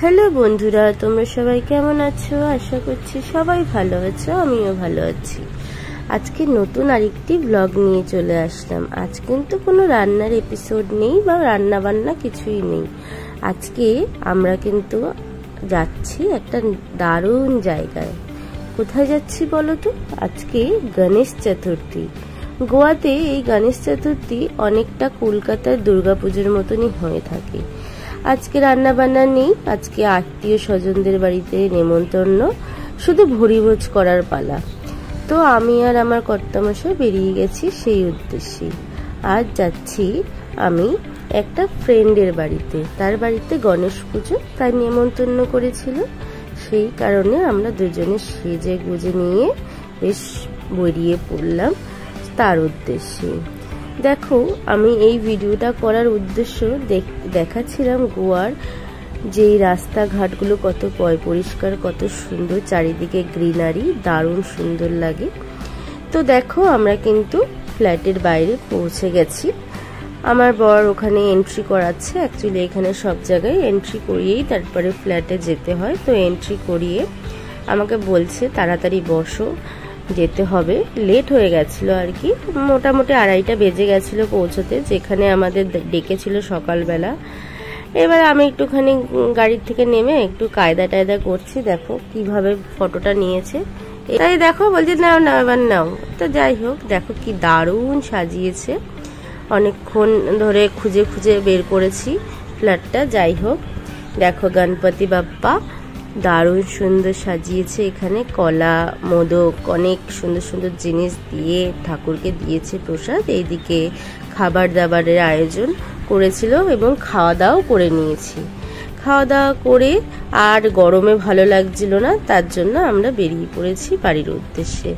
Hello বন্ধুরা, তোমরা সবাই কেমন আছো? আশা করছি সবাই ভালো আছো, আমিও ভালো আছি। আজকে নতুন আরেকটি ব্লগ নিয়ে চলে আসলাম। আজ কিন্তু কোনো রান্নার এপিসোড নেই বা রান্না বান্না কিছুই নেই। আজকে আমরা কিন্তু যাচ্ছি একটা দারুণ জায়গায়। কোথায় যাচ্ছি বলো তো? আজকে গণেশ চতুর্থী। গোয়াতে এই গণেশ চতুর্থী অনেকটা কলকাতার দুর্গাপুজোর মতনই হয়ে থাকে। আজকে রান্না বান্না নেই, আজকে আত্মীয় স্বজনদের বাড়িতে নেমন্তন্ন, শুধু ভরিভোজ করার পালা। তো আমি আর আমার কর্তামশাই বেরিয়ে গেছি সেই উদ্দেশ্যে। আজ যাচ্ছি আমি একটা ফ্রেন্ডের বাড়িতে, তার বাড়িতে গণেশ পুজো, তাই নেমন্তন্ন করেছিল। সেই কারণে আমরা দুজনে সেজে গুজে নিয়ে বেশ বেরিয়ে পড়লাম তার উদ্দেশ্যে। দেখো, আমি এই ভিডিওটা করার উদ্দেশ্য দেখাচ্ছিলাম গোয়ার যেই রাস্তাঘাটগুলো কত পরিষ্কার, কত সুন্দর, চারিদিকে গ্রিনারি, দারুণ সুন্দর লাগে। তো দেখো, আমরা কিন্তু ফ্ল্যাটের বাইরে পৌঁছে গেছি। আমার বর ওখানে এন্ট্রি করাচ্ছে। অ্যাকচুয়ালি এখানে সব জায়গায় এন্ট্রি করিয়েই তারপরে ফ্ল্যাটে যেতে হয়। তো এন্ট্রি করিয়ে আমাকে বলছে তাড়াতাড়ি বসো, যেতে হবে। লেট হয়ে গেছিল আর কি, মোটামুটি 2:30 বেজে গেছিল পৌঁছতে, যেখানে আমাদের ডেকেছিল সকালবেলা। এবার আমি একটুখানি গাড়ির থেকে নেমে একটু কায়দা টায়দা করছি। দেখো কিভাবে ফটোটা নিয়েছে, তাই দেখো বলছে নাও নাও এবার নাও। তো যাই হোক, দেখো কি দারুণ সাজিয়েছে। অনেকক্ষণ ধরে খুঁজে খুঁজে বের করেছি ফ্ল্যাটটা। যাই হোক, দেখো গণপতি বাপ্পা দারুণ সুন্দর সাজিয়েছে। এখানে কলা, মোদক, অনেক সুন্দর সুন্দর জিনিস দিয়ে ঠাকুরকে দিয়েছে প্রসাদ। এইদিকে খাবার দাবারের আয়োজন করেছিল এবং খাওয়া দাওয়া করে নিয়েছি। খাওয়া দাওয়া করে আর গরমে ভালো লাগছিল না, তার জন্য আমরা বেরিয়ে পড়েছি বাড়ির উদ্দেশ্যে।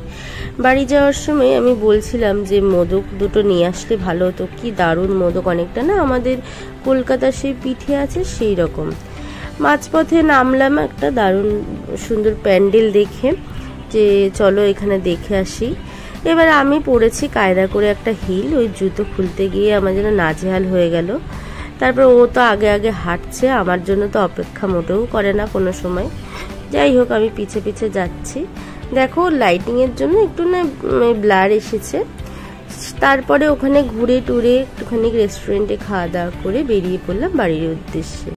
বাড়ি যাওয়ার সময় আমি বলছিলাম যে মোদক দুটো নিয়ে আসলে ভালো হতো। কি দারুণ মোদক, অনেকটা না আমাদের কলকাতার সেই পিঠে আছে সেই রকম। মাঝপথে নামলাম একটা দারুণ সুন্দর প্যান্ডেল দেখে, যে চলো এখানে দেখে আসি। এবার আমি পড়েছি কায়দা করে একটা হিল, ওই জুতো খুলতে গিয়ে আমার যেন নাজেহাল হয়ে গেল। তারপর ও তো আগে আগে হাঁটছে, আমার জন্য তো অপেক্ষা মোটেও করে না কোনো সময়। যাই হোক, আমি পিছে পিছে যাচ্ছি। দেখো, লাইটিংয়ের জন্য একটু না ব্লার এসেছে। তারপরে ওখানে ঘুরে টুরে একটুখানি রেস্টুরেন্টে খাওয়া দাওয়া করে বেরিয়ে পড়লাম বাড়ির উদ্দেশ্যে।